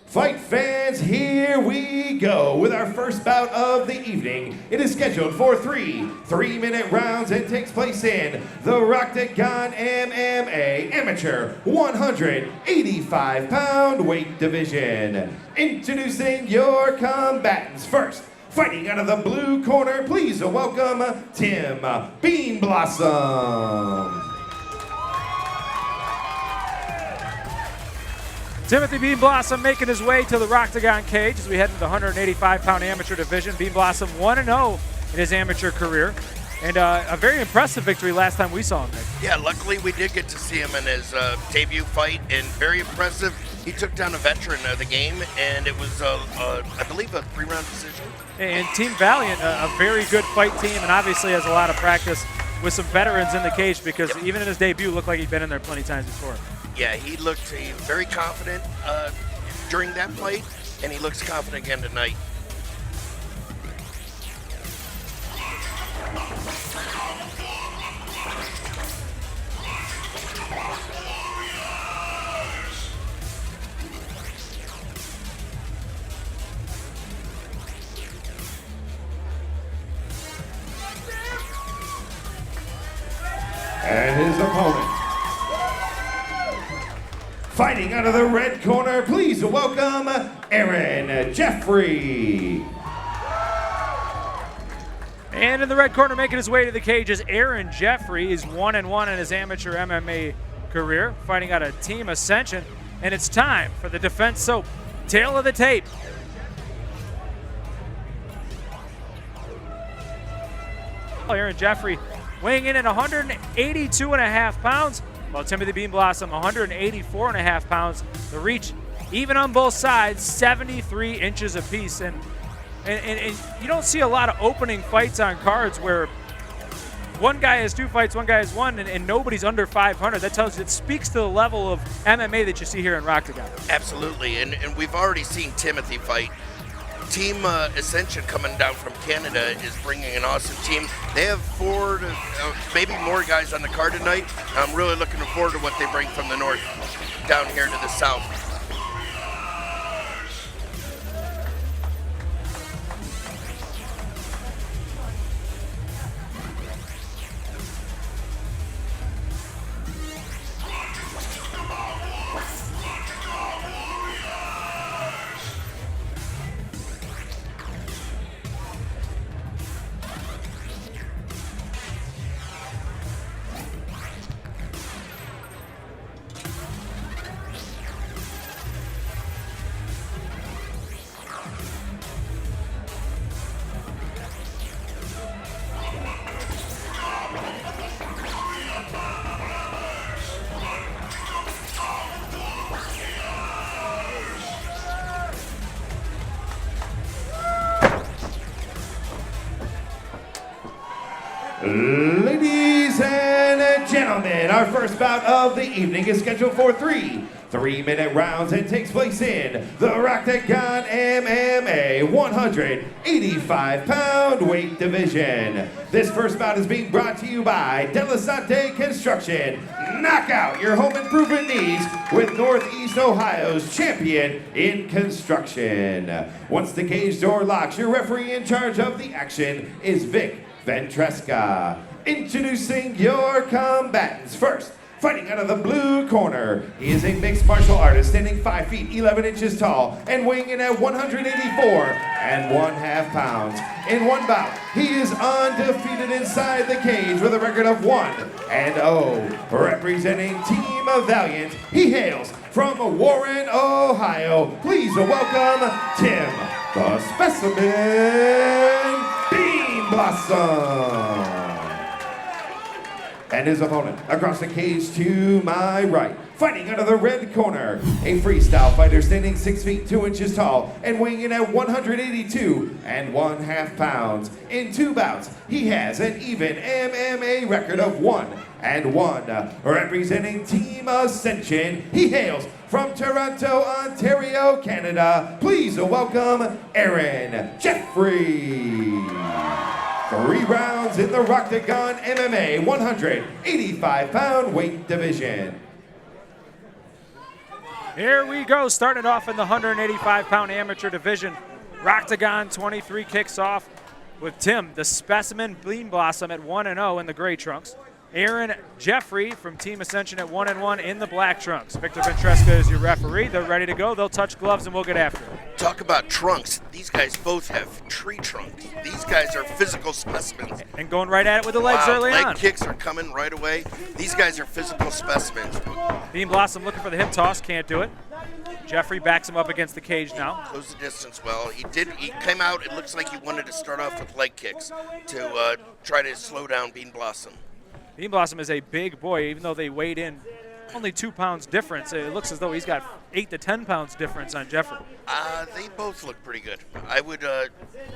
Fight fans, here we go with our first bout of the evening. It is scheduled for three-minute rounds and takes place in the Rocktagon MMA Amateur 185-pound weight division. Introducing your combatants first. Fighting out of the blue corner, please welcome Tim Beanblossom. Timothy Beanblossom making his way to the Rocktagon cage as we head into the 185-pound amateur division. Beanblossom 1-0 in his amateur career, and a very impressive victory last time we saw him, Nick. Yeah, luckily we did get to see him in his debut fight, and very impressive. He took down a veteran of the game, and it was, I believe, a 3-round decision. And Team Valiant, a very good fight team, and obviously has a lot of practice with some veterans in the cage because even in his debut, looked like he'd been in there plenty of times before. Yeah, he looked very confident during that fight, and he looks confident again tonight. And his opponent. Fighting out of the red corner, please welcome Jeffery. And in the red corner, making his way to the cage is Jeffery. He's 1-1 in his amateur MMA career, fighting out of Team Ascension. And it's time for the Defense Soap Tail of the Tape. Jeffery weighing in at 182.5 pounds. While Timothy Beanblossom, 184.5 pounds. The reach, even on both sides, 73 inches apiece. And you don't see a lot of opening fights on cards where one guy has 2 fights, one guy has 1, and nobody's under 500. That tells you, it speaks to the level of MMA that you see here in Rocktagon. Absolutely, and we've already seen Timothy fight. Team Ascension coming down from Canada is bringing an awesome team. They have 4 to maybe more guys on the card tonight. I'm really looking forward to what they bring from the north down here to the south. Ladies and gentlemen, our first bout of the evening is scheduled for three-minute rounds and takes place in the Rocktagon MMA 185-pound weight division. This first bout is being brought to you by Delisante Construction. Knock out your home improvement needs with Northeast Ohio's champion in construction. Once the cage door locks, your referee in charge of the action is Vic Ventresca. Introducing your combatants first. Fighting out of the blue corner, he is a mixed martial artist standing 5 feet 11 inches tall and weighing in at 184.5 pounds. In one bout, he is undefeated inside the cage with a record of 1-0. Representing Team Valiant, he hails from Warren, Ohio. Please welcome Tim, the Specimen Beanblossom. And his opponent across the cage to my right. Fighting out of the red corner, a freestyle fighter standing 6 feet 2 inches tall and weighing in at 182.5 pounds. In 2 bouts, he has an even MMA record of 1-1. Representing Team Ascension, he hails from Toronto, Ontario, Canada. Please welcome Jeffery. 3 rounds in the Rocktagon MMA 185-pound weight division. Here we go, starting it off in the 185-pound amateur division. Rocktagon 23 kicks off with Tim, the Specimen Beanblossom at 1-0 in the gray trunks. Aaron Jeffery from Team Ascension at 1-1 in the black trunks. Victor Ventresca is your referee. They're ready to go. They'll touch gloves and we'll get after it. Talk about trunks. These guys both have tree trunks. These guys are physical specimens. And going right at it with the legs early on. Leg kicks are coming right away. These guys are physical specimens. Beanblossom looking for the hip toss, can't do it. Jeffrey backs him up against the cage now. Close the distance well. He came out, it looks like he wanted to start off with leg kicks to try to slow down Beanblossom. Beanblossom is a big boy, even though they weighed in only 2 pounds difference. It looks as though he's got 8 to 10 pounds difference on Jeffrey. They both look pretty good. I would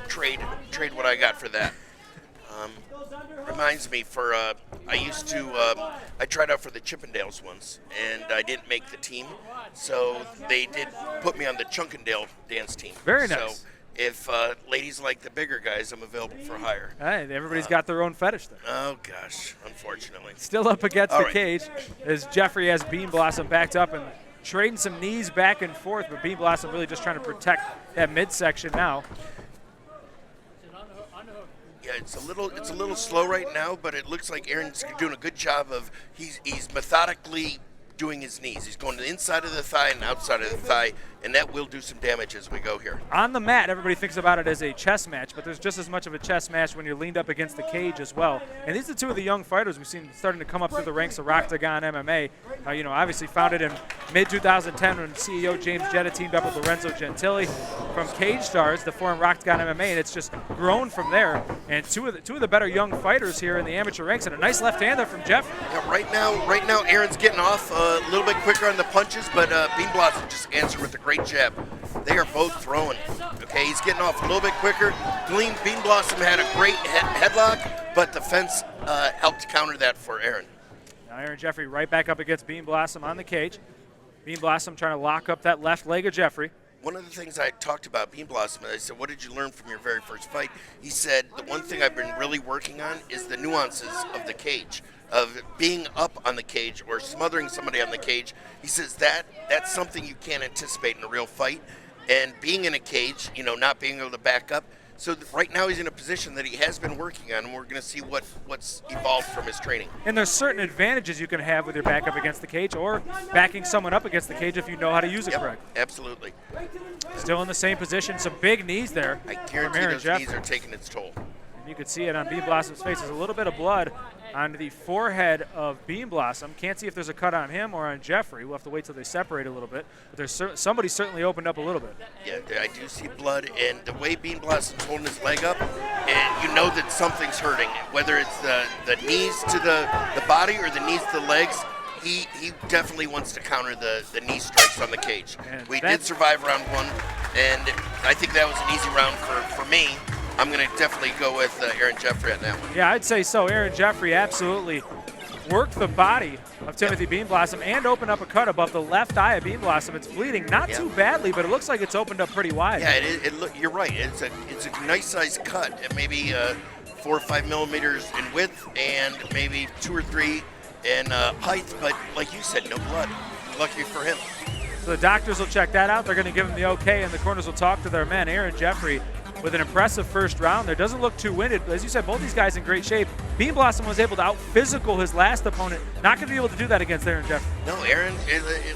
trade what I got for that. Reminds me I tried out for the Chippendales once, and I didn't make the team, so they did put me on the Chunkendale dance team. Very nice. So if ladies like the bigger guys, I'm available for hire. Hey, everybody's got their own fetish there. Oh, gosh, unfortunately. Still up against the cage as Jeffrey has Beanblossom backed up and trading some knees back and forth, but Beanblossom really just trying to protect that midsection now. Yeah, it's a little slow right now, but it looks like Aaron's doing a good job of he's methodically doing his knees. He's going to the inside of the thigh and outside of the thigh, and that will do some damage as we go here. On the mat, everybody thinks about it as a chess match, but there's just as much of a chess match when you're leaned up against the cage as well. And these are two of the young fighters we've seen starting to come up through the ranks of Rocktagon MMA. Obviously founded in mid-2010 when CEO James Jetta teamed up with Lorenzo Gentili from Cage Stars to form Rocktagon MMA, and it's just grown from there. And two of the better young fighters here in the amateur ranks, and a nice left-hander from Jeffrey. Yeah, right now Aaron's getting off a little bit quicker on the punches, but Beanblossom just answered with a great jab. They are both throwing. Okay, he's getting off a little bit quicker. Beanblossom had a great headlock, but the fence helped counter that for Aaron. Now Aaron Jeffrey right back up against Beanblossom on the cage. Beanblossom trying to lock up that left leg of Jeffrey. One of the things I talked about Beanblossom, I said, what did you learn from your very first fight? He said, the one thing I've been really working on is the nuances of the cage, of being up on the cage or smothering somebody on the cage. He says that's something you can't anticipate in a real fight. And being in a cage, not being able to back up. So right now he's in a position that he has been working on, and we're going to see what's evolved from his training. And there's certain advantages you can have with your back up against the cage or backing someone up against the cage if you know how to use it correctly. Absolutely. Still in the same position, some big knees there. I guarantee those knees are taking its toll. And you can see it on Beanblossom's face. There's a little bit of blood on the forehead of Beanblossom. Can't see if there's a cut on him or on Jeffrey. We'll have to wait till they separate a little bit. But there's somebody certainly opened up a little bit. Yeah, I do see blood, and the way Beanblossom's holding his leg up, and you know that something's hurting. Whether it's the knees to the body or the knees to the legs, he definitely wants to counter the knee strikes on the cage. We did survive round one, and I think that was an easy round for me. I'm going to definitely go with Aaron Jeffery on that one. Yeah, I'd say so. Aaron Jeffery absolutely worked the body of Timothy Beanblossom and opened up a cut above the left eye of Beanblossom. It's bleeding, not too badly, but it looks like it's opened up pretty wide. Yeah, you're right. It's a nice sized cut, maybe 4 or 5 millimeters in width and maybe 2 or 3 in height. But like you said, no blood. Lucky for him. So the doctors will check that out. They're going to give him the okay, and the corners will talk to their men. Aaron Jeffery with an impressive first round there. Doesn't look too winded, but as you said, both these guys in great shape. Beanblossom was able to out-physical his last opponent. Not going to be able to do that against Aaron Jeffery. No, Aaron,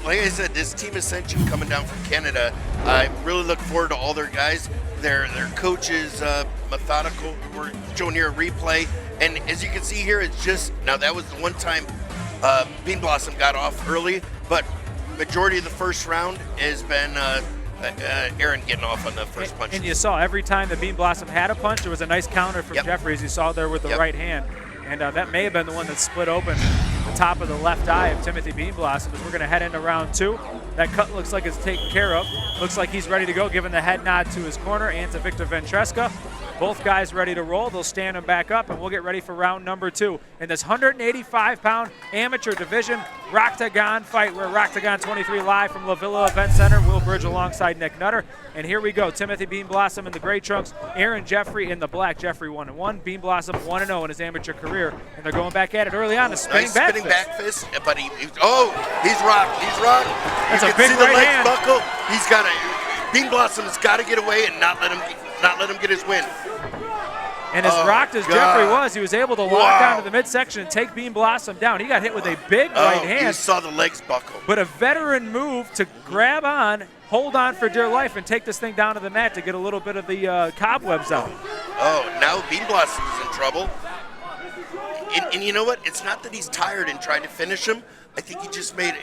like I said, this Team Ascension coming down from Canada, I really look forward to all their guys. Their coaches, methodical. We're showing here a replay. And as you can see here, it's just, now that was the one time Beanblossom got off early, but majority of the first round has been Aaron getting off on the first punch. And you saw every time that Beanblossom had a punch, there was a nice counter from Jeffrey, as you saw there with the right hand. And that may have been the one that split open the top of the left eye of Timothy Beanblossom. As we're going to head into round two. That cut looks like it's taken care of. Looks like he's ready to go, giving the head nod to his corner and to Victor Ventresca. Both guys ready to roll. They'll stand them back up, and we'll get ready for round number 2 in this 185-pound amateur division Rocktagon fight. We're Rocktagon 23 live from La Villa Event Center. Will Bridge alongside Nick Nutter. And here we go. Timothy Beanblossom in the gray trunks. Aaron Jeffery in the black. Jeffery 1-1. Beanblossom 1-0 in his amateur career. And they're going back at it early on. A spinning back fist. But he's rocked. He's rocked. That's you a can big see the right legs hand. buckle. Beanblossom's got to get away and not let him get his win. And as rocked as Jeffery was, he was able to lock down to the midsection and take Beanblossom down. He got hit with a big right hand. You saw the legs buckle. But a veteran move to grab on, hold on for dear life, and take this thing down to the mat to get a little bit of the cobwebs out. Oh, now Beanblossom's in trouble. And you know what? It's not that he's tired and trying to finish him. I think he just made,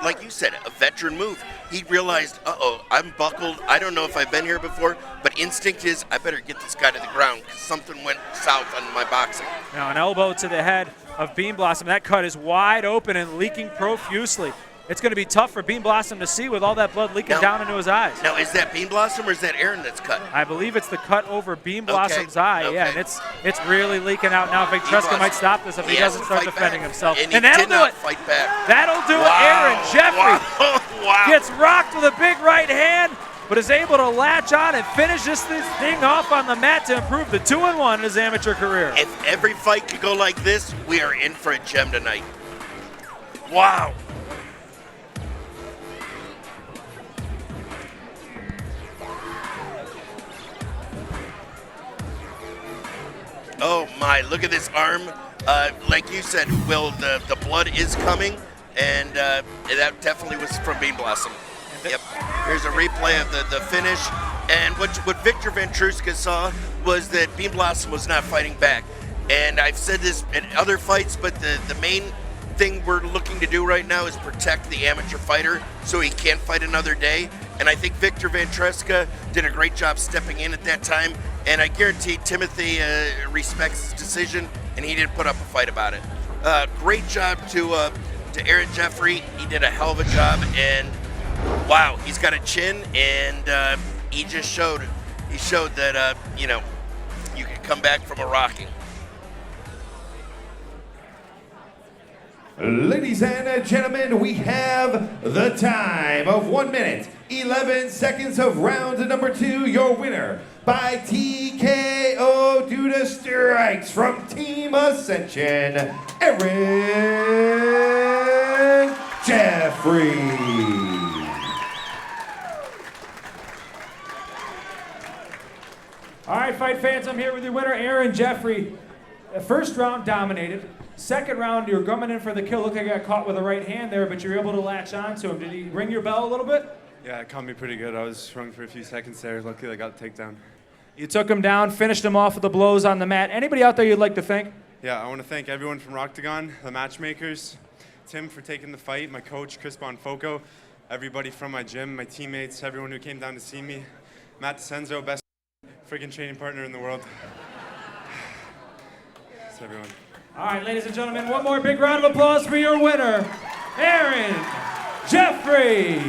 like you said, a veteran move. He realized, I'm buckled. I don't know if I've been here before, but instinct is I better get this guy to the ground because something went south on my boxing. Now an elbow to the head of Beanblossom. That cut is wide open and leaking profusely. It's going to be tough for Beanblossom to see with all that blood leaking down into his eyes. Now, is that Beanblossom or is that Aaron that's cut? I believe it's the cut over Beanblossom's eye. Okay. Yeah, and it's really leaking out now. Vectreska might stop this if he doesn't start defending himself. And that'll do it. Fight back. That'll do it. Aaron Jeffery gets rocked with a big right hand, but is able to latch on and finish this thing off on the mat to improve the 2-1 in his amateur career. If every fight could go like this, we are in for a gem tonight. Wow. Oh my, look at this arm. Like you said, Will, the blood is coming, and that definitely was from Beanblossom. Yep. Here's a replay of the finish. And what Victor Ventruska saw was that Beanblossom was not fighting back. And I've said this in other fights, but the main thing we're looking to do right now is protect the amateur fighter so he can't fight another day. And I think Victor Ventruska did a great job stepping in at that time. And I guarantee Timothy respects his decision, and he didn't put up a fight about it. Great job to Aaron Jeffery. He did a hell of a job, and wow, he's got a chin, and he just showed that you can come back from a rocking. Ladies and gentlemen, we have the time of 1 minute, 11 seconds of round number 2. Your winner by TKO due to strikes from Team Ascension, Aaron Jeffery. All right, fight fans, I'm here with your winner, Aaron Jeffery. The first round dominated. Second round, you were coming in for the kill. Looked like you got caught with the right hand there, but you were able to latch on to him. Did he ring your bell a little bit? Yeah, it caught me pretty good. I was rung for a few seconds there. Luckily, I got the takedown. You took him down, finished him off with the blows on the mat. Anybody out there you'd like to thank? Yeah, I want to thank everyone from Rocktagon, the matchmakers, Tim for taking the fight, my coach, Chris Bonfoco, everybody from my gym, my teammates, everyone who came down to see me. Matt DeCenzo, best freaking training partner in the world. That's everyone. All right, ladies and gentlemen, one more big round of applause for your winner, Aaron Jeffery.